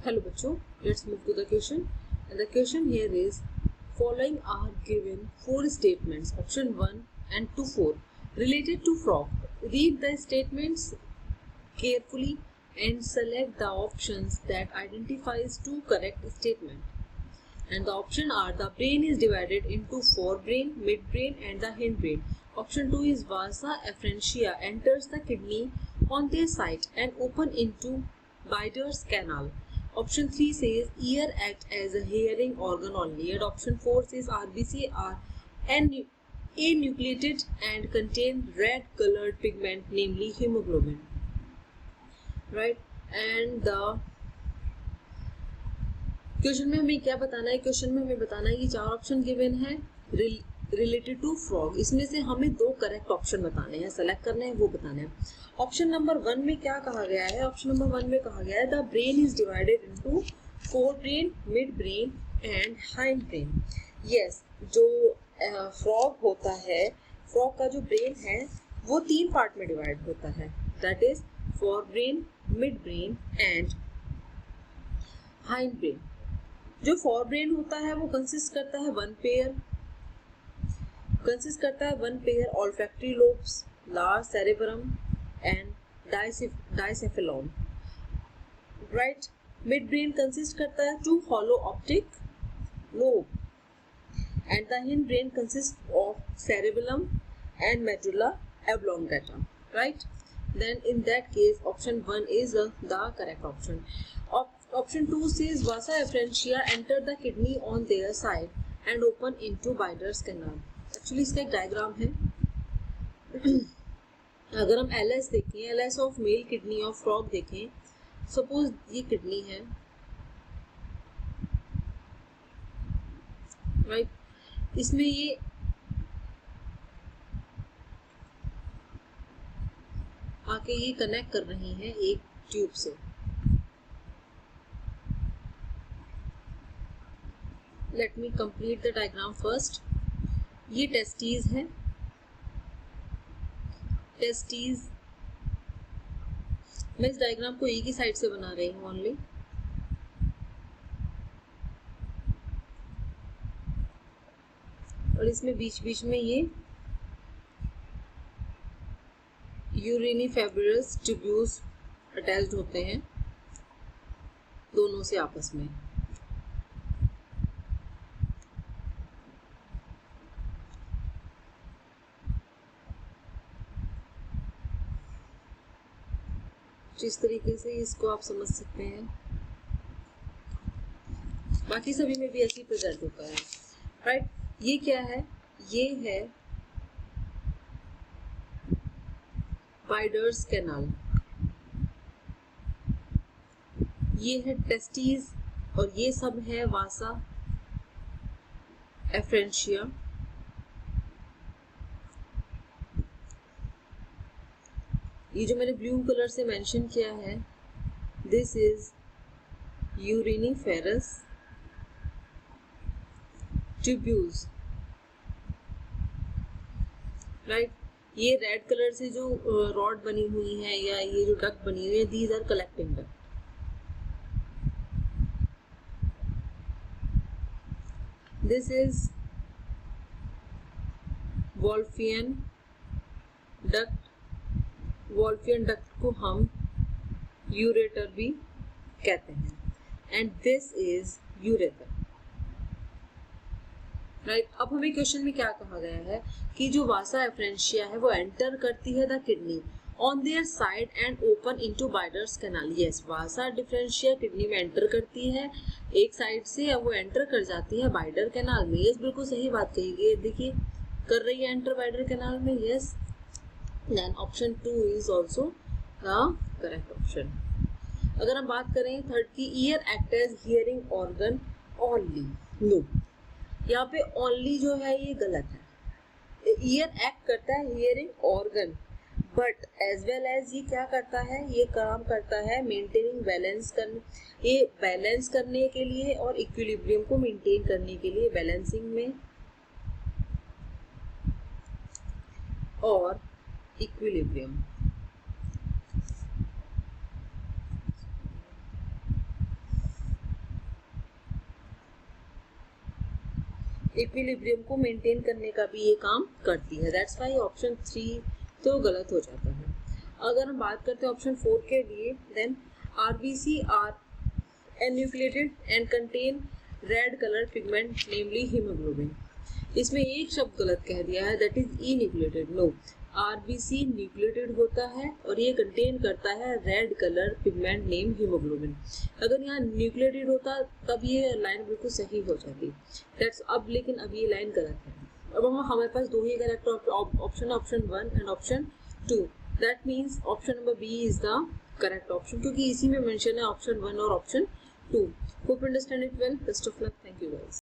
Hello bachcho, let's move to the question. And the question here is, following are given four statements, option 1 and 2 4, related to frog. Read the statements carefully and select the options that identifies two correct statements. And the options are, the brain is divided into forebrain, midbrain and the hindbrain. Option 2 is vasa efferentia enters the kidney on their side and open into Bidder's canal. Option 3 says ear act as a hearing organ only, and option 4 says RBC are anucleated and contain red colored pigment, namely hemoglobin. Right? And the question में हमें क्या बताना है? Question में हमें बताना है कि चार ऑप्शन गिवन है रिलेटेड टू फ्रॉग. इसमें से हमें दो करेक्ट ऑप्शन बताने हैं, सेलेक्ट करने हैं, वो बताने हैं. ऑप्शन नंबर 1 में क्या कहा गया है? ऑप्शन नंबर 1 में कहा गया है the brain is divided into four brain, mid brain and hind brain. Yes, जो फ्रॉग होता है, फ्रॉग का जो ब्रेन है वो तीन पार्ट में डिवाइड होता है, that is fore brain, mid brain and hind brain. जो फोर ब्रेन होता है वो कंसिस्ट करता है one pair olfactory lobes, large cerebrum and diencephalon. Right. Mid brain consist करता है two hollow optic lobe and the hind brain consist of cerebellum and medulla oblongata. Right. Then in that case option 1 is the correct option. Option 2 says vasa efferentia enter the kidney on their side and open into Bidder's canal. Actually इसका एक diagram है. अगर हम LS देखें, LS of male kidney of frog देखें, suppose ये kidney है, right. इसमें ये आके ये कनेक्ट कर रही हैं एक ट्यूब से. Let me complete the diagram first. ये टेस्टीज है, टेस्टीज. मैं इस डायग्राम को एक ही साइड से बना रही हूँ ओनली. और इसमें बीच बीच में ये यूरिनिफेब्रस ट्यूब्यूल्स अटैच्ड होते हैं दोनों से आपस में. इस तरीके से इसको आप समझ सकते हैं. बाकी सभी में भी ऐसे प्रेजेंट होता है. राइट. ये क्या है? ये है बाइडर्स कैनाल, ये है टेस्टीज और ये सब है वासा एफ्रेंशिया. ये जो मैंने ब्लू कलर से मेंशन किया है, this is uriniferous tubules. Right. ये रेड कलर से जो रॉड बनी हुई है या ये जो डक्ट बनी हुई है, these are collecting duct. This is wolffian duct. Wolffian duct को हम यूरेटर भी कहते हैं. And this is ureter. Right. अब हमें क्वेश्चन में क्या कहा गया है कि जो वासा एफ्रेंशिया है वो एंटर करती है the kidney on their side and open into Bidder's canal. Yes, vasa differentia kidney में एंटर करती है एक साइड से, और वो एंटर कर जाती है बाइडर कैनाल में. यस, बिल्कुल सही बात कही गई. देखिए, कर रही है एंटर बाइडर कैनाल में. Yes. Then option 2 is also the correct option. अगर हम बात करें थर्ड की, ear act as hearing organ only. No, यहाँ पे ओनली जो है ये गलत है. ईयर एक्ट करता है hearing organ, but as well as ये क्या करता है? ये काम करता है मेंटेनिंग बैलेंस करने, ये बैलेंस करने के लिए और इक्विलिब्रियम को मेंटेन करने के लिए, बैलेंसिंग में और इक्विलिब्रियम को मेंटेन करने का भी ये काम करती है। दैट्स वाई ऑप्शन 3 तो गलत हो जाता है। अगर हम बात करते हैं ऑप्शन 4 के लिए, then RBC are enucleated and contain red colour pigment namely haemoglobin. इसमें एक शब्द गलत कह दिया है, that is enucleated. No, RBC nucleated होता है और ये कंटेन करता है red colour pigment name haemoglobin. अगर यहाँ न्यूक्लिएटेड होता तब ये लाइन बिल्कुल सही हो जाती। दैट्स अब लेकिन अब ये लाइन गलत है। अब हमारे पास दो ही correct option, option 1 and option 2। That means option number B is the correct option, क्योंकि इसी में मेंशन है ऑप्शन 1 और option 2। Hope understand it well. Best of luck. Thank you guys.